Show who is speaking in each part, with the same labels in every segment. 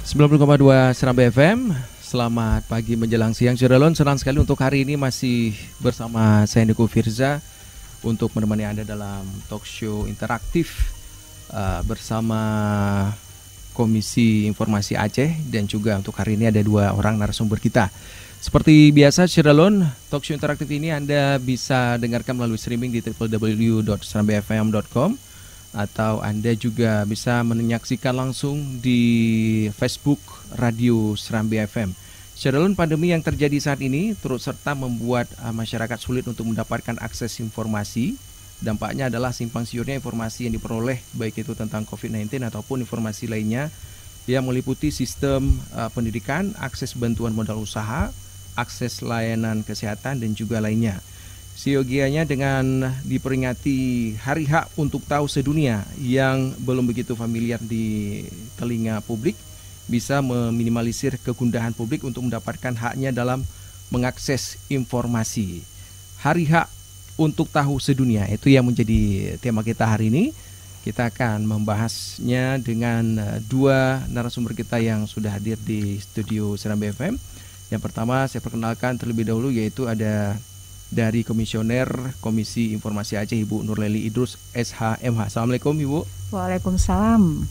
Speaker 1: 90,2 Serambi FM. Selamat pagi menjelang siang. Syaralon, senang sekali untuk hari ini masih bersama saya Niko Firza untuk menemani Anda dalam talk show interaktif bersama Komisi Informasi Aceh, dan juga untuk hari ini ada dua orang narasumber kita. Seperti biasa, Syaralon, talk show interaktif ini Anda bisa dengarkan melalui streaming di www.serambifm.com, atau Anda juga bisa menyaksikan langsung di Facebook Radio Serambi FM. Syaralun, pandemi yang terjadi saat ini turut serta membuat masyarakat sulit untuk mendapatkan akses informasi. Dampaknya adalah simpang siurnya informasi yang diperoleh, baik itu tentang COVID-19 ataupun informasi lainnya yang meliputi sistem pendidikan, akses bantuan modal usaha, akses layanan kesehatan, dan juga lainnya. Siogianya dengan diperingati Hari Hak untuk Tahu Sedunia yang belum begitu familiar di telinga publik, bisa meminimalisir kegundahan publik untuk mendapatkan haknya dalam mengakses informasi. Hari Hak untuk Tahu Sedunia, itu yang menjadi tema kita hari ini. Kita akan membahasnya dengan dua narasumber kita yang sudah hadir di studio Serambi FM. Yang pertama saya perkenalkan terlebih dahulu, yaitu ada dari Komisioner Komisi Informasi Aceh, Ibu Nurleli Idrus SHMH. Assalamualaikum Ibu.
Speaker 2: Waalaikumsalam.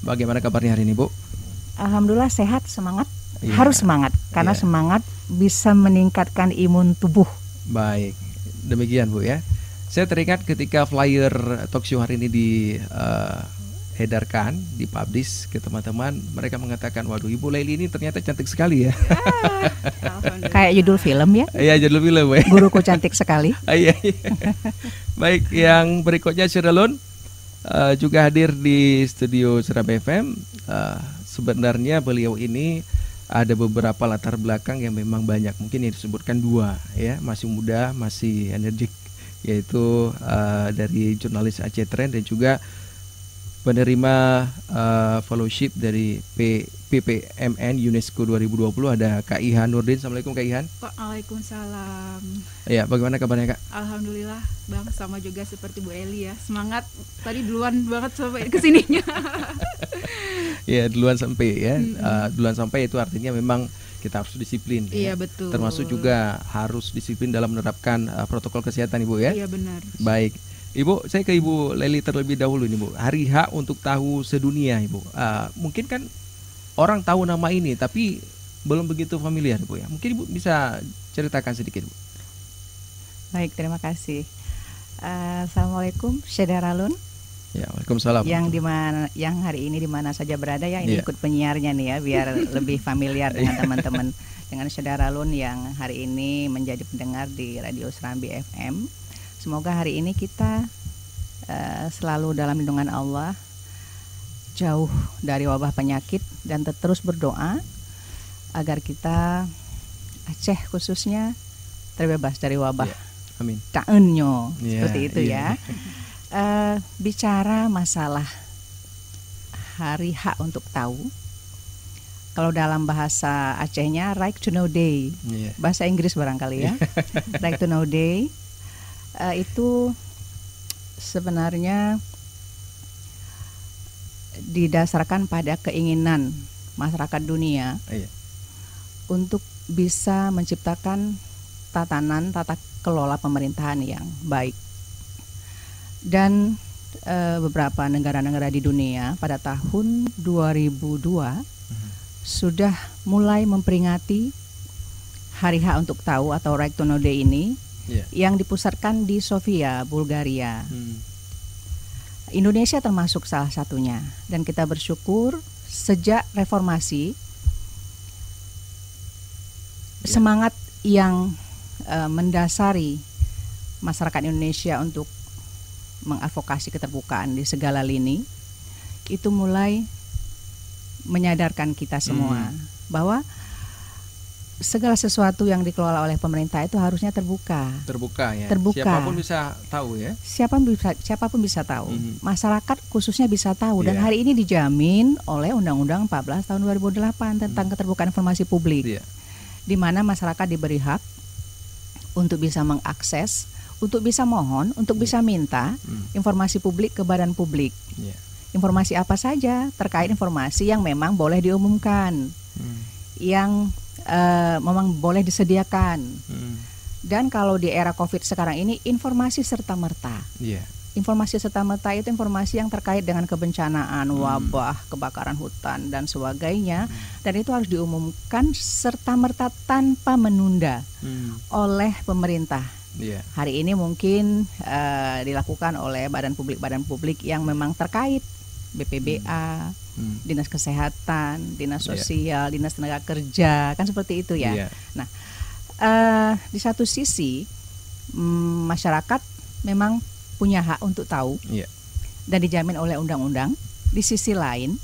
Speaker 1: Bagaimana kabarnya hari ini, Bu?
Speaker 2: Alhamdulillah sehat, semangat.
Speaker 1: Iya.
Speaker 2: Harus semangat, karena semangat bisa meningkatkan imun tubuh.
Speaker 1: Baik, demikian Bu ya. Saya teringat ketika flyer talk show hari ini diedarkan, dipublish ke teman-teman, mereka mengatakan, waduh, Ibu Leli ini ternyata cantik sekali ya.
Speaker 2: Kayak judul film ya.
Speaker 1: Iya, judul film ya.
Speaker 2: Guruku cantik sekali.
Speaker 1: Iya. Baik, yang berikutnya Syaralun juga hadir di studio Serambi FM. Sebenarnya beliau ini ada beberapa latar belakang yang memang banyak, mungkin yang disebutkan dua ya, masih muda, masih energik, yaitu dari jurnalis Aceh Trend dan juga penerima fellowship dari PPMN UNESCO 2020, ada Kak Ihan Nurdin. Assalamualaikum Kak Ihan.
Speaker 3: Waalaikumsalam.
Speaker 1: Ya, bagaimana kabarnya Kak?
Speaker 3: Alhamdulillah Bang, sama juga seperti Bu Eli ya. Semangat, tadi duluan banget sampai kesininya.
Speaker 1: Ya, duluan sampai ya. Duluan sampai itu artinya memang kita harus disiplin.
Speaker 3: Iya,
Speaker 1: ya.
Speaker 3: betul.
Speaker 1: Termasuk juga harus disiplin dalam menerapkan protokol kesehatan, Ibu ya.
Speaker 3: Iya, benar.
Speaker 1: Baik. Ibu, saya ke Ibu Leli terlebih dahulu nih Bu. Hari Hak untuk Tahu Sedunia, Ibu. Mungkin kan orang tahu nama ini tapi belum begitu familiar, Bu ya. Mungkin Ibu bisa ceritakan sedikit, Bu.
Speaker 2: Baik, terima kasih. Assalamualaikum, Syederalun.
Speaker 1: Ya, waalaikumsalam.
Speaker 2: Yang hari ini di mana saja berada ya, ini
Speaker 1: Iya.
Speaker 2: ikut penyiarnya nih ya, biar lebih familiar dengan teman-teman, dengan Syederalun yang hari ini menjadi pendengar di Radio Serambi FM. Semoga hari ini kita selalu dalam lindungan Allah, jauh dari wabah penyakit, dan terus berdoa agar kita, Aceh khususnya, terbebas dari wabah.
Speaker 1: Amin.
Speaker 2: Taenyo, seperti itu ya. Bicara masalah Hari Hak untuk Tahu, kalau dalam bahasa Acehnya Right to Know Day, bahasa Inggris barangkali ya. Right to Know Day itu sebenarnya didasarkan pada keinginan masyarakat dunia untuk bisa menciptakan tata kelola pemerintahan yang baik. Dan beberapa negara-negara di dunia pada tahun 2002 sudah mulai memperingati Hari Hak untuk Tahu atau Right to Know Day ini, yang dipusatkan di Sofia, Bulgaria. Indonesia termasuk salah satunya, dan kita bersyukur sejak reformasi semangat yang mendasari masyarakat Indonesia untuk mengadvokasi keterbukaan di segala lini itu mulai menyadarkan kita semua bahwa segala sesuatu yang dikelola oleh pemerintah itu harusnya terbuka ya. Terbuka.
Speaker 1: Siapapun bisa tahu ya.
Speaker 2: Siapapun bisa tahu. Masyarakat khususnya bisa tahu, dan hari ini dijamin oleh Undang-Undang 14 tahun 2008 tentang keterbukaan informasi publik. Di mana masyarakat diberi hak untuk bisa mengakses, untuk bisa mohon, untuk bisa minta informasi publik ke badan publik. informasi apa saja terkait informasi yang memang boleh diumumkan, yang memang boleh disediakan. Dan kalau di era COVID sekarang ini informasi serta-merta. Informasi serta-merta itu informasi yang terkait dengan kebencanaan, wabah, kebakaran hutan dan sebagainya, dan itu harus diumumkan serta-merta tanpa menunda oleh pemerintah. Hari ini mungkin dilakukan oleh badan publik yang memang terkait, BPBA, Dinas Kesehatan, Dinas Sosial, Dinas Tenaga Kerja, kan seperti itu ya. Nah, di satu sisi masyarakat memang punya hak untuk tahu dan dijamin oleh undang-undang. Di sisi lain,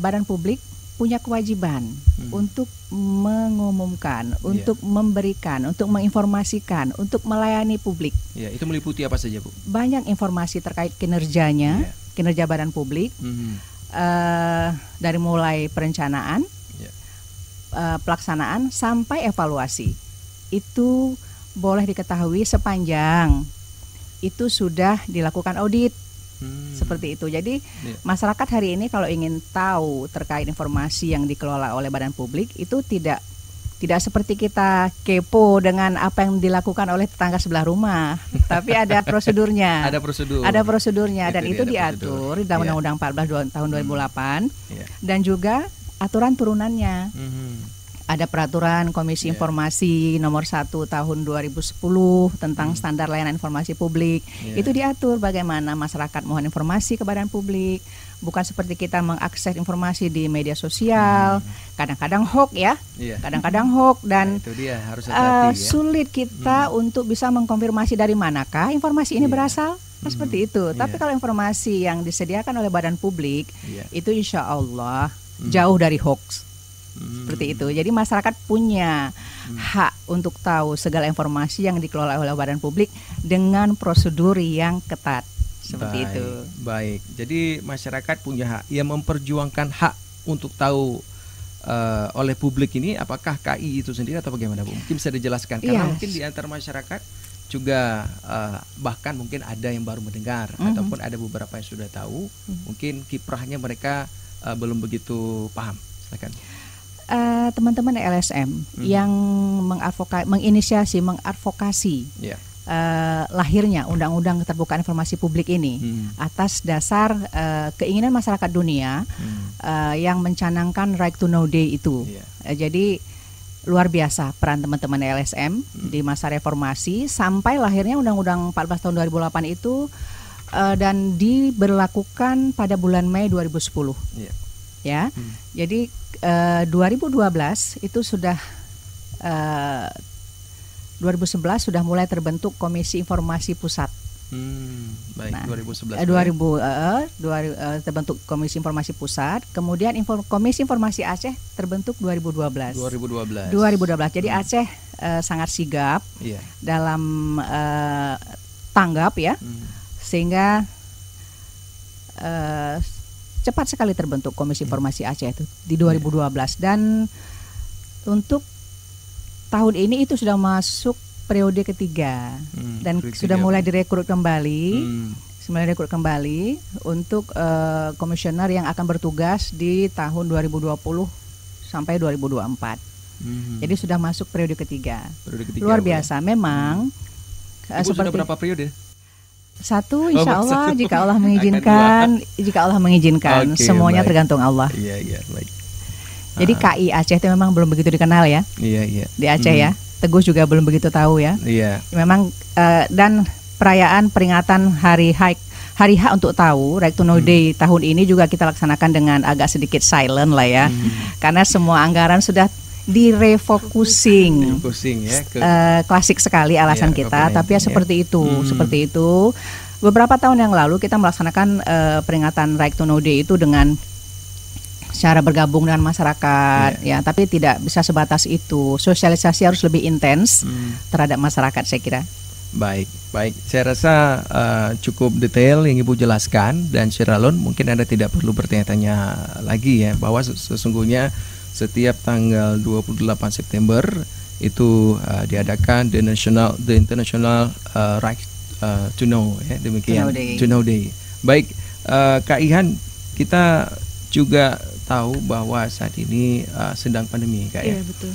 Speaker 2: badan publik punya kewajiban untuk mengumumkan, untuk memberikan, untuk menginformasikan, untuk melayani publik.
Speaker 1: Itu meliputi apa saja, Bu?
Speaker 2: Banyak informasi terkait kinerjanya, kinerja badan publik, dari mulai perencanaan, pelaksanaan sampai evaluasi. Itu boleh diketahui sepanjang itu sudah dilakukan audit. Seperti itu. Jadi masyarakat hari ini kalau ingin tahu terkait informasi yang dikelola oleh badan publik itu tidak seperti kita kepo dengan apa yang dilakukan oleh tetangga sebelah rumah, tapi ada prosedurnya. Ada prosedurnya dan itu diatur di dalam Undang-Undang 14 tahun 2008 dan juga aturan turunannya. Ada peraturan Komisi Informasi nomor 1 tahun 2010 tentang standar layanan informasi publik. Itu diatur bagaimana masyarakat mohon informasi ke badan publik. Bukan seperti kita mengakses informasi di media sosial. Kadang-kadang hoax ya. Kadang-kadang hoax dan
Speaker 1: itu dia, harus hati-hati,
Speaker 2: sulit kita untuk bisa mengkonfirmasi dari manakah informasi ini berasal. Seperti itu. Tapi kalau informasi yang disediakan oleh badan publik itu insya Allah jauh dari hoax. Seperti itu. Jadi masyarakat punya hak untuk tahu segala informasi yang dikelola oleh badan publik dengan prosedur yang ketat. Seperti itu.
Speaker 1: Baik. Jadi masyarakat punya hak. Yang memperjuangkan hak untuk tahu oleh publik ini apakah KI itu sendiri atau bagaimana, Bu? Mungkin bisa dijelaskan karena mungkin di antara masyarakat juga bahkan mungkin ada yang baru mendengar ataupun ada beberapa yang sudah tahu. Mungkin kiprahnya mereka belum begitu paham. Silakan.
Speaker 2: Teman-teman LSM yang menginisiasi, mengadvokasi lahirnya Undang-Undang Keterbukaan Informasi Publik ini atas dasar keinginan masyarakat dunia yang mencanangkan Right to Know Day itu. Jadi luar biasa peran teman-teman LSM di masa reformasi sampai lahirnya Undang-Undang 14 tahun 2008 itu dan diberlakukan pada bulan Mei 2010. Jadi 2012 itu sudah 2011 sudah mulai terbentuk Komisi Informasi Pusat.
Speaker 1: Baik,
Speaker 2: nah,
Speaker 1: 2011.
Speaker 2: Terbentuk Komisi Informasi Pusat, kemudian Komisi Informasi Aceh terbentuk 2012. Jadi Aceh sangat sigap dalam tanggap ya, sehingga cepat sekali terbentuk Komisi Informasi Aceh itu di 2012 dan untuk tahun ini itu sudah masuk periode ketiga dan sudah mulai direkrut kembali, untuk komisioner yang akan bertugas di tahun 2020 sampai 2024. Jadi sudah masuk periode ketiga. Luar biasa, memang.
Speaker 1: Sudah berapa periode?
Speaker 2: 1 insya Allah jika Allah mengizinkan, semuanya tergantung Allah.
Speaker 1: Baik.
Speaker 2: Jadi KI Aceh itu memang belum begitu dikenal ya. Di Aceh ya. Teguh juga belum begitu tahu ya. Memang dan perayaan peringatan Hari H untuk tahu, Right to Know Day tahun ini juga kita laksanakan dengan agak sedikit silent lah ya. Karena semua anggaran sudah direfocusing klasik sekali alasan kita, tapi ya seperti itu. Beberapa tahun yang lalu kita melaksanakan peringatan Right to Know Day itu dengan cara bergabung dengan masyarakat ya, tapi tidak bisa sebatas itu. Sosialisasi harus lebih intens terhadap masyarakat, saya kira.
Speaker 1: Baik. Saya rasa cukup detail yang Ibu jelaskan, dan Syiralun mungkin Anda tidak perlu bertanya-tanya lagi ya, bahwa sesungguhnya setiap tanggal 28 September itu diadakan The International Right to Know ya, demikian To Know Day. Baik, Kak Ihan, kita juga tahu bahwa saat ini sedang pandemi, Kak ya.
Speaker 3: Iya betul.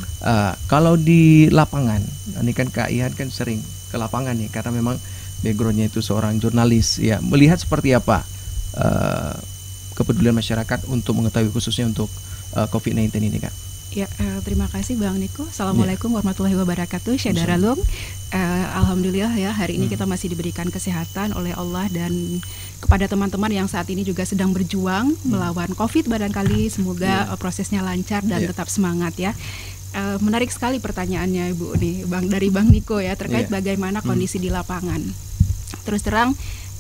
Speaker 1: Kalau di lapangan, ini kan Kak Ihan kan sering ke lapangan nih, karena memang backgroundnya itu seorang jurnalis, ya. Melihat seperti apa kepedulian masyarakat untuk mengetahui khususnya untuk COVID-19 ini, Kak?
Speaker 3: Ya, terima kasih Bang Niko. Assalamualaikum warahmatullahi wabarakatuh. Syedara Lung. Alhamdulillah ya, hari ini kita masih diberikan kesehatan oleh Allah, dan kepada teman-teman yang saat ini juga sedang berjuang melawan COVID barangkali, semoga prosesnya lancar dan tetap semangat ya. Menarik sekali pertanyaannya Ibu nih, dari Bang Niko ya, terkait bagaimana kondisi di lapangan. Terus terang,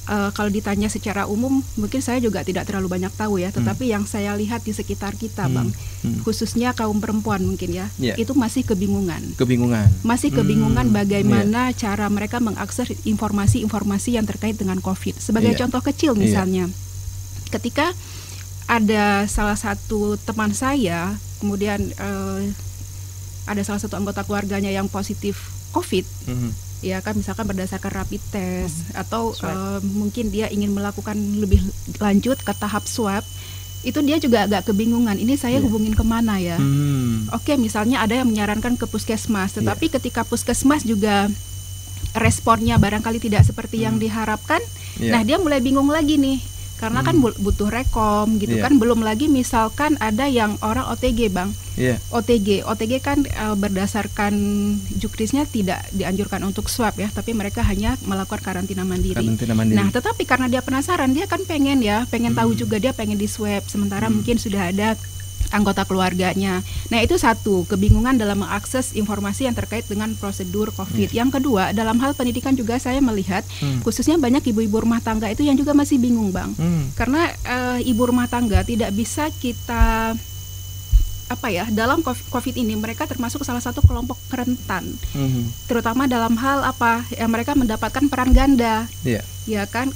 Speaker 3: kalau ditanya secara umum, mungkin saya juga tidak terlalu banyak tahu ya, tetapi yang saya lihat di sekitar kita, Bang, khususnya kaum perempuan mungkin ya, itu masih kebingungan. Masih kebingungan bagaimana cara mereka mengakses informasi-informasi yang terkait dengan COVID. Sebagai contoh kecil misalnya, ketika ada salah satu teman saya, kemudian ada salah satu anggota keluarganya yang positif COVID, ya kan, misalkan berdasarkan rapid test atau mungkin dia ingin melakukan lebih lanjut ke tahap swab, itu dia juga agak kebingungan, ini saya hubungin kemana ya. Oke, misalnya ada yang menyarankan ke puskesmas, tetapi ketika puskesmas juga responnya barangkali tidak seperti yang diharapkan, nah dia mulai bingung lagi nih, karena kan butuh rekom gitu kan. Belum lagi misalkan ada yang orang OTG, Bang. OTG kan berdasarkan juknisnya tidak dianjurkan untuk swab ya, tapi mereka hanya melakukan karantina mandiri. Nah, tetapi karena dia penasaran, dia kan pengen tahu juga, dia pengen di swab, sementara mungkin sudah ada anggota keluarganya. Nah, itu satu, kebingungan dalam mengakses informasi yang terkait dengan prosedur COVID. Yang kedua, dalam hal pendidikan juga saya melihat khususnya banyak ibu-ibu rumah tangga itu yang juga masih bingung, Bang. Karena ibu rumah tangga tidak bisa kita dalam COVID ini mereka termasuk salah satu kelompok rentan. Terutama dalam hal mereka mendapatkan peran ganda. Ya kan?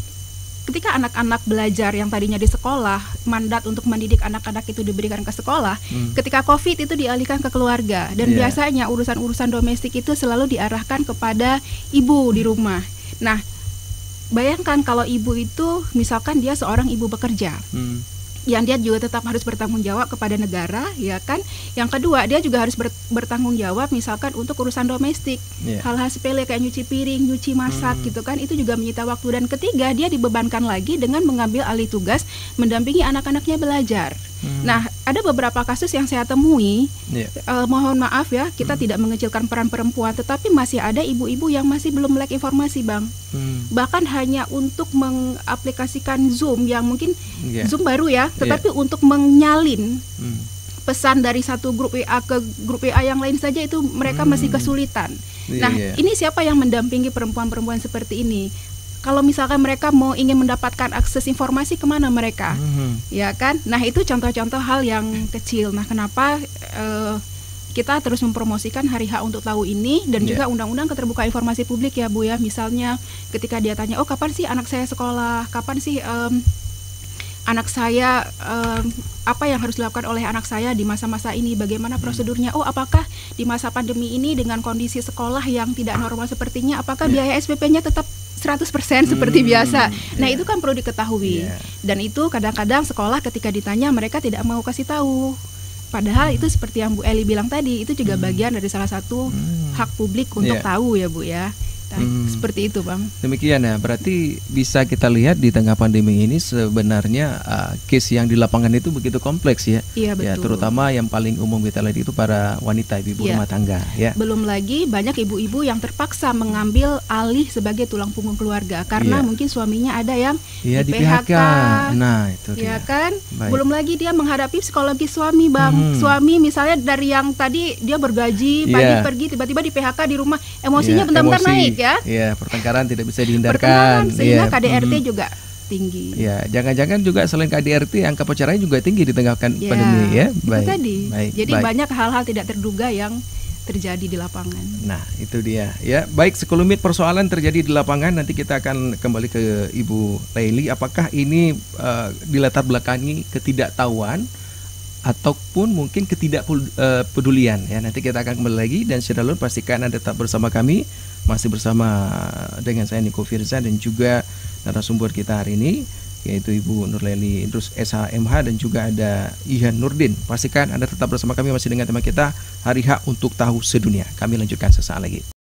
Speaker 3: Ketika anak-anak belajar yang tadinya di sekolah, mandat untuk mendidik anak-anak itu diberikan ke sekolah, ketika COVID itu dialihkan ke keluarga, dan biasanya urusan-urusan domestik itu selalu diarahkan kepada ibu di rumah. Nah, bayangkan kalau ibu itu misalkan dia seorang ibu bekerja, yang dia juga tetap harus bertanggung jawab kepada negara, ya kan. Yang kedua, dia juga harus bertanggung jawab misalkan untuk urusan domestik, hal-hal sepele kayak nyuci piring, nyuci masak gitu kan, itu juga menyita waktu. Dan ketiga, dia dibebankan lagi dengan mengambil alih tugas mendampingi anak-anaknya belajar. Nah, ada beberapa kasus yang saya temui, mohon maaf ya, kita tidak mengecilkan peran perempuan, tetapi masih ada ibu-ibu yang masih belum melek informasi, Bang. Bahkan hanya untuk mengaplikasikan Zoom, yang mungkin Zoom baru ya, tetapi untuk menyalin pesan dari satu grup WA ke grup WA yang lain saja itu mereka masih kesulitan. Nah, ini siapa yang mendampingi perempuan-perempuan seperti ini? Kalau misalkan mereka ingin mendapatkan akses informasi, kemana mereka? Ya kan? Nah, itu contoh-contoh hal yang kecil. Nah, kenapa kita terus mempromosikan Hari Hak untuk Tahu ini, dan juga Undang-Undang Keterbukaan Informasi Publik ya Bu ya. Misalnya ketika dia tanya, kapan sih anak saya sekolah? Kapan sih anak saya, apa yang harus dilakukan oleh anak saya di masa-masa ini, bagaimana prosedurnya? Apakah di masa pandemi ini dengan kondisi sekolah yang tidak normal sepertinya, apakah biaya SPP-nya tetap 100% seperti biasa? Nah, itu kan perlu diketahui. Dan itu kadang-kadang sekolah ketika ditanya mereka tidak mau kasih tahu. Padahal itu seperti yang Bu Eli bilang tadi, itu juga bagian dari salah satu hak publik untuk tahu ya Bu ya. Seperti itu Bang.
Speaker 1: Demikian ya, berarti bisa kita lihat di tengah pandemi ini sebenarnya case yang di lapangan itu begitu kompleks ya.
Speaker 3: Iya betul.
Speaker 1: Ya, terutama yang paling umum kita lihat itu para wanita, ibu rumah tangga ya.
Speaker 3: Belum lagi banyak ibu-ibu yang terpaksa mengambil alih sebagai tulang punggung keluarga karena mungkin suaminya ada yang di PHK.
Speaker 1: Nah, itu
Speaker 3: ya
Speaker 1: dia.
Speaker 3: Kan?
Speaker 1: Baik.
Speaker 3: Belum lagi dia menghadapi psikologi suami Bang. Suami misalnya dari yang tadi dia bergaji, pagi pergi, tiba-tiba di PHK di rumah, emosinya bentar-bentar naik ya.
Speaker 1: Iya, pertengkaran tidak bisa dihindarkan.
Speaker 3: Sehingga KDRT juga tinggi.
Speaker 1: Ya, jangan-jangan juga selain KDRT angka perceraian juga tinggi di tengah pandemi ya.
Speaker 3: Baik. Itu tadi. Jadi
Speaker 1: baik.
Speaker 3: banyak hal-hal tidak terduga yang terjadi di lapangan.
Speaker 1: Nah, itu dia. Ya, baik, sekelumit persoalan terjadi di lapangan. Nanti kita akan kembali ke Ibu Laili. Apakah ini dilatar belakangi ketidaktahuan ataupun mungkin ketidakpedulian ya. Nanti kita akan kembali lagi, dan Syedalun pastikan Anda tetap bersama kami. Masih bersama dengan saya Niko Firza dan juga narasumber kita hari ini yaitu Ibu Nurleli Idrus SHMH dan juga ada Ihan Nurdin. Pastikan Anda tetap bersama kami masih dengan tema kita Hari Hak untuk Tahu Sedunia. Kami lanjutkan sesaat lagi.